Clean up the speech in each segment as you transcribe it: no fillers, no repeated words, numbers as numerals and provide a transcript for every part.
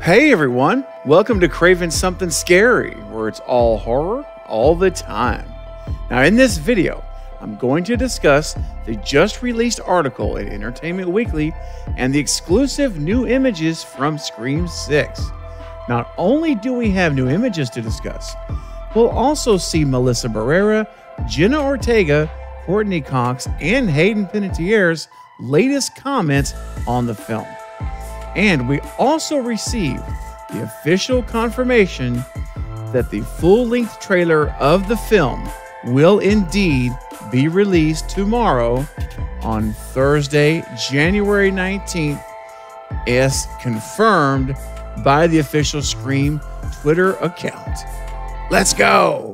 Hey everyone, welcome to Craven Something Scary, where it's all horror all the time. Now in this video, I'm going to discuss the just released article in Entertainment Weekly and the exclusive new images from Scream 6. Not only do we have new images to discuss, we'll also see Melissa Barrera, Jenna Ortega, Courtney Cox, and Hayden Panettiere's latest comments on the film. And we also received the official confirmation that the full-length trailer of the film will indeed be released tomorrow on Thursday, January 19th, as confirmed by the official Scream Twitter account. Let's go!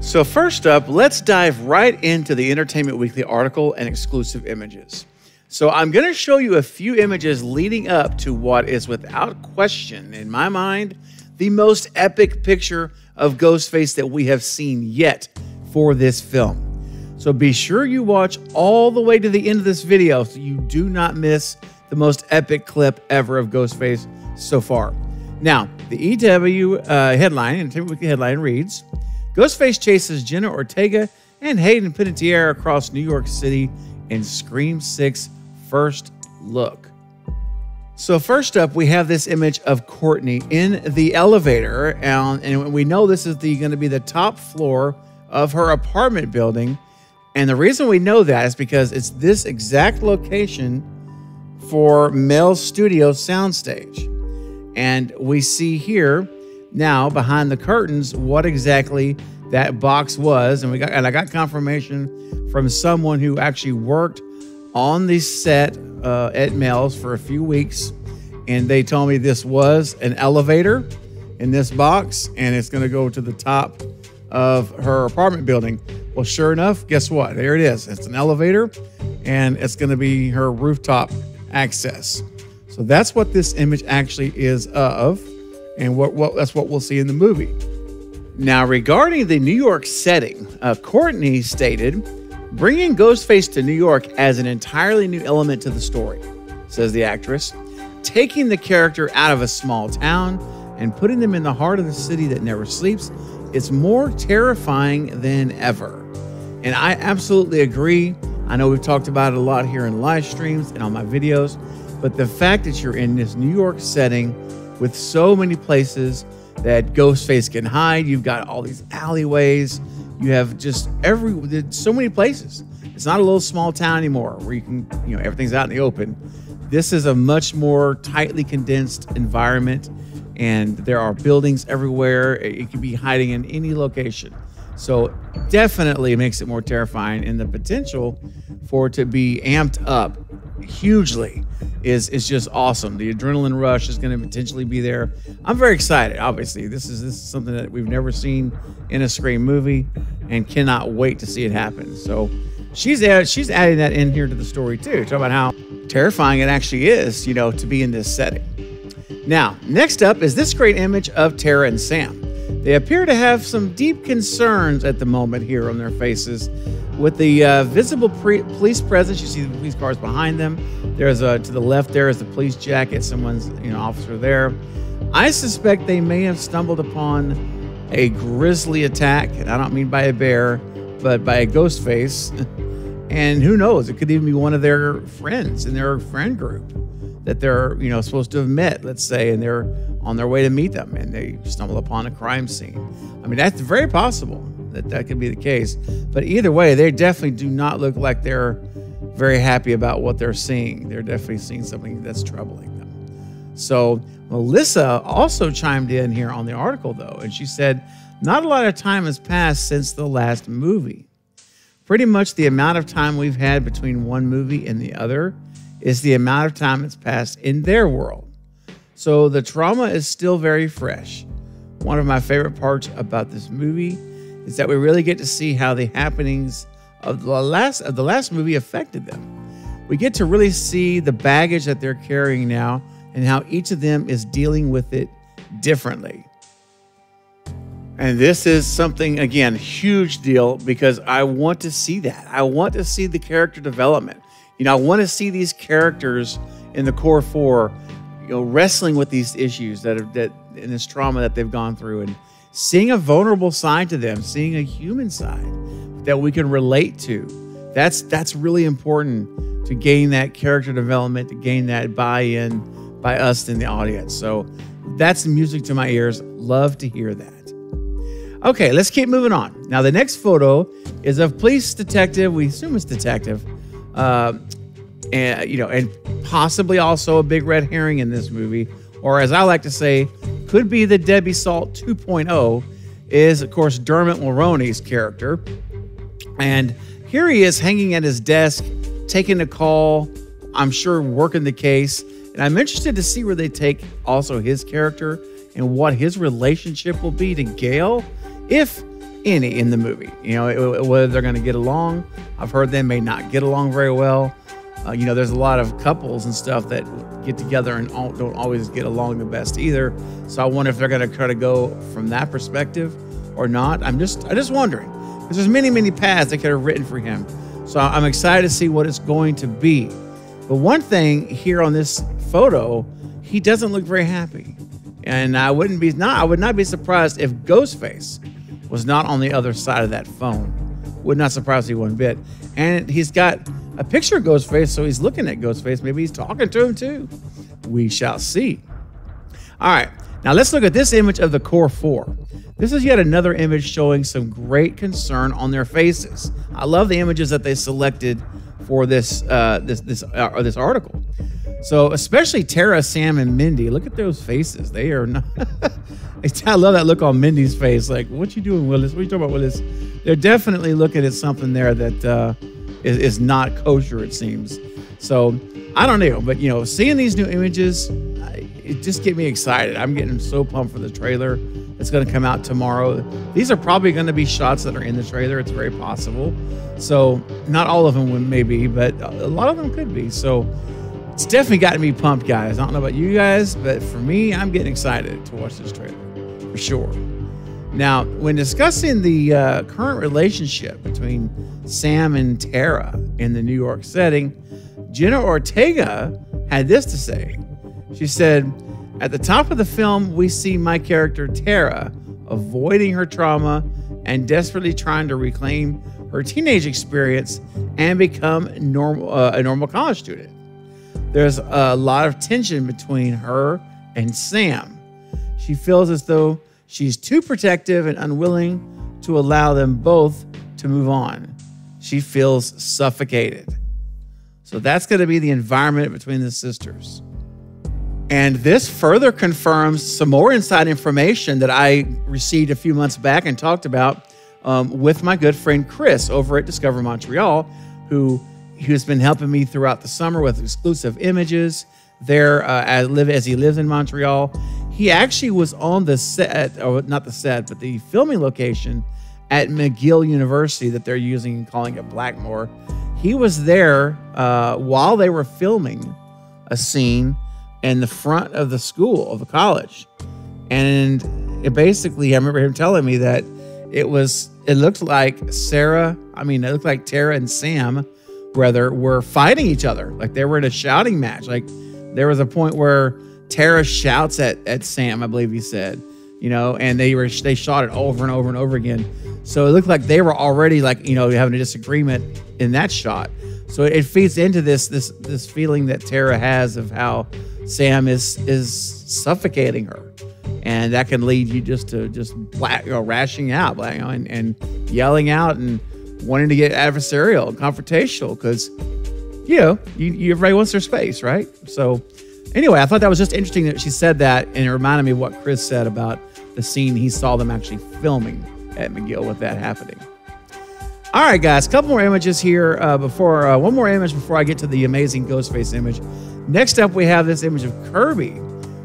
So first up, let's dive right into the Entertainment Weekly article and exclusive images. So I'm going to show you a few images leading up to what is without question, in my mind, the most epic picture of Ghostface that we have seen yet for this film. So be sure you watch all the way to the end of this video so you do not miss the most epic clip ever of Ghostface so far. Now, the EW headline, Entertainment Weekly headline reads, Ghostface chases Jenna Ortega and Hayden Panettiere across New York City in Scream 6 first look. So first up, we have this image of Courtney in the elevator, and we know this is going to be the top floor of her apartment building. And the reason we know that is because it's this exact location for Mel's studio soundstage. And we see here now behind the curtains what exactly that box was, and I got confirmation from someone who actually worked on the set at Mel's for a few weeks, and they told me this was an elevator in this box, and it's going to go to the top of her apartment building. Well, sure enough, guess what? There it is. It's an elevator, and it's going to be her rooftop access. So that's what this image actually is of. And that's what we'll see in the movie. Now, regarding the New York setting, Courtney stated, bringing Ghostface to New York adds an entirely new element to the story, says the actress, taking the character out of a small town and putting them in the heart of the city that never sleeps is more terrifying than ever. And I absolutely agree. I know we've talked about it a lot here in live streams and on my videos, but the fact that you're in this New York setting with so many places that Ghostface can hide. You've got all these alleyways. You have just so many places. It's not a little small town anymore where you can, everything's out in the open. This is a much more tightly condensed environment, and there are buildings everywhere. It can be hiding in any location. So definitely makes it more terrifying, and the potential for it to be amped up hugely is just awesome. The adrenaline rush is going to potentially be there. I'm very excited. Obviously, this is something that we've never seen in a Scream movie, and cannot wait to see it happen. So she's adding that in here to the story too. Talk about how terrifying it actually is, to be in this setting. Now, next up is this great image of Tara and Sam. They appear to have some deep concerns at the moment here on their faces. With the visible police presence, you see the police cars behind them. There's to the left there is the police jacket. Someone's officer there. I suspect they may have stumbled upon a grisly attack, and I don't mean by a bear, but by a ghost face. And who knows? It could even be one of their friends in their friend group that they're supposed to have met, let's say, and they're on their way to meet them, and they stumble upon a crime scene. I mean, that's very possible that could be the case. But either way, they definitely do not look like they're very happy about what they're seeing. They're definitely seeing something that's troubling them. So Melissa also chimed in here on the article, though, and she said, not a lot of time has passed since the last movie. Pretty much the amount of time we've had between one movie and the other is the amount of time that's passed in their world. So the trauma is still very fresh. One of my favorite parts about this movie is that we really get to see how the happenings of the last movie affected them. We get to really see the baggage that they're carrying now and how each of them is dealing with it differently. And this is something, again, huge deal, because I want to see that. I want to see the character development. You know, I want to see these characters in the core four, you know, wrestling with these issues that in this trauma that they've gone through, and seeing a vulnerable side to them, seeing a human side that we can relate to. That's really important to gain that character development, to gain that buy-in by us in the audience. So that's music to my ears. Love to hear that. Okay, let's keep moving on. Now, the next photo is of police detective. We assume it's detective, and possibly also a big red herring in this movie, or as I like to say, could be the Debbie Salt 2.0. Is of course Dermot Mulroney's character, and here he is hanging at his desk, taking a call. I'm sure working the case, and I'm interested to see where they take also his character and what his relationship will be to Gail, if any, in the movie. You know, whether they're going to get along. I've heard they may not get along very well. There's a lot of couples and stuff that get together and don't always get along the best either. So I wonder if they're going to try to go from that perspective or not. I'm just wondering, because there's many paths they could have written for him. So I'm excited to see what it's going to be. But one thing here on this photo, he doesn't look very happy. And I would not be surprised if Ghostface was not on the other side of that phone. Would not surprise me one bit. And he's got a picture of Ghostface, so he's looking at Ghostface. Maybe he's talking to him too. We shall see. All right, now let's look at this image of the core four. This is yet another image showing some great concern on their faces. I love the images that they selected for this article. So especially Tara, Sam, and Mindy. Look at those faces. They are not. I love that look on Mindy's face. Like, what you doing, Willis? What are you talking about, Willis? They're definitely looking at something there that is not kosher, it seems. So I don't know, but seeing these new images, it just get me excited. I'm getting so pumped for the trailer. It's going to come out tomorrow. These are probably going to be shots that are in the trailer. It's very possible. So not all of them may be, but a lot of them could be. So it's definitely gotten me pumped, guys. I don't know about you guys, but for me, I'm getting excited to watch this trailer for sure. Now, when discussing the current relationship between Sam and Tara in the New York setting, Jenna Ortega had this to say. She said, "At the top of the film, we see my character Tara avoiding her trauma and desperately trying to reclaim her teenage experience and become a normal college student. There's a lot of tension between her and Sam. She feels as though she's too protective and unwilling to allow them both to move on. She feels suffocated." So that's going to be the environment between the sisters. And this further confirms some more inside information that I received a few months back and talked about with my good friend Chris over at Discover Montreal, who's been helping me throughout the summer with exclusive images there as he lives in Montreal. He actually was on the set, or not the set, but the filming location at McGill University that they're using and calling it Blackmore. He was there while they were filming a scene in the front of the school, of the college. And it basically, I remember him telling me that it looked like Tara and Sam, were fighting each other. Like they were in a shouting match. Like there was a point where Tara shouts at Sam, I believe he said, and they shot it over and over and over again. So it looked like they were already having a disagreement in that shot. So it feeds into this feeling that Tara has of how Sam is suffocating her, and that can lead you to rashing out, and yelling out and wanting to get adversarial and confrontational because everybody wants their space, right? So anyway, I thought that was just interesting that she said that, and it reminded me of what Chris said about the scene he saw them actually filming at McGill with that happening. All right, guys, a couple more images here one more image before I get to the amazing Ghostface image. Next up, we have this image of Kirby.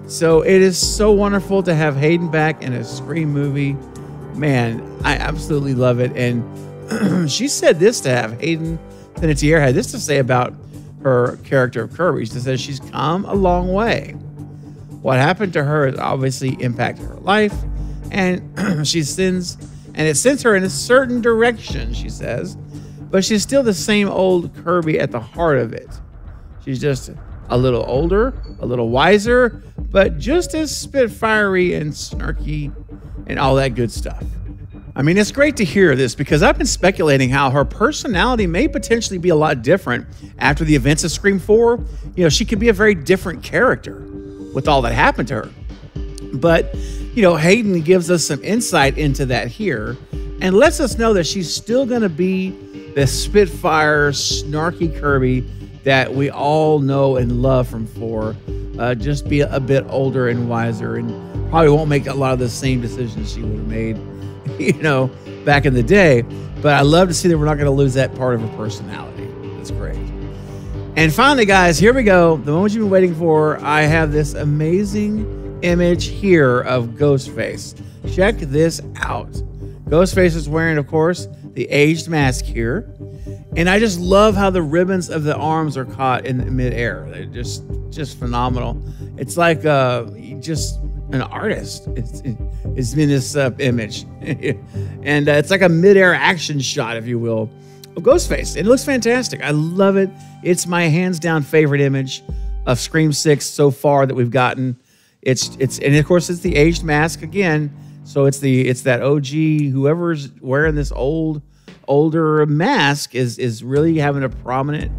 So it is so wonderful to have Hayden back in a Scream movie. Man, I absolutely love it. And she said this to have Hayden Panettiere had this to say about her character of Kirby. She says she's come a long way. What happened to her has obviously impacted her life, and it sends her in a certain direction, she says, but she's still the same old Kirby at the heart of it. She's just a little older, a little wiser, but just as spitfiery and snarky and all that good stuff. I mean, it's great to hear this because I've been speculating how her personality may potentially be a lot different after the events of Scream 4. You know, she could be a very different character with all that happened to her. But, you know, Hayden gives us some insight into that here and lets us know that she's still going to be the spitfire, snarky Kirby that we all know and love from 4. Just be a bit older and wiser and probably won't make a lot of the same decisions she would have made, you know, back in the day. But I love to see that we're not going to lose that part of her personality. That's great. And finally, guys, here we go. The moment you've been waiting for. I have this amazing image here of Ghostface. Check this out. Ghostface is wearing, of course, the aged mask here. And I just love how the ribbons of the arms are caught in midair. They're just phenomenal. It's like just an artist. It's in this image. And it's like a midair action shot, if you will, of Ghostface. It looks fantastic. I love it. It's my hands down favorite image of Scream 6 so far that we've gotten. And of course it's the aged mask again. So it's that OG, whoever's wearing this older mask is really having a prominent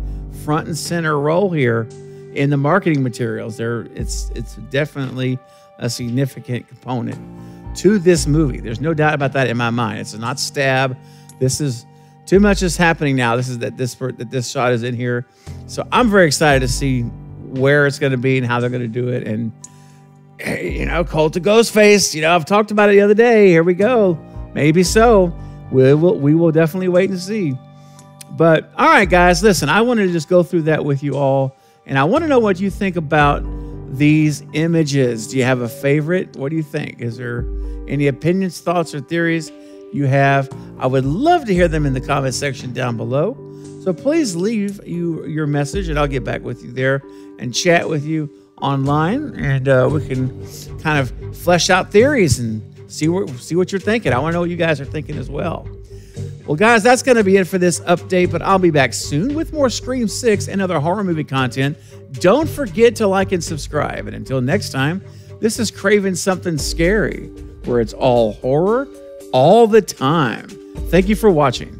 front and center role here in the marketing materials. It's definitely a significant component to this movie. There's no doubt about that in my mind. It's not Stab. This is too much is happening now. This is that this shot is in here. So I'm very excited to see where it's going to be and how they're going to do it. And you know, Cult of Ghostface. You know, I've talked about it the other day. Here we go. Maybe so. We will definitely wait and see. But all right, guys, listen, I wanted to just go through that with you all. And I want to know what you think about these images. Do you have a favorite? What do you think? Is there any opinions, thoughts, or theories you have? I would love to hear them in the comment section down below. So please leave your message and I'll get back with you there and chat with you online. And we can kind of flesh out theories and see what you're thinking. I want to know what you guys are thinking as well. Well, guys, that's going to be it for this update, but I'll be back soon with more Scream 6 and other horror movie content. Don't forget to like and subscribe. And until next time, this is Craven Something Scary, where it's all horror all the time. Thank you for watching.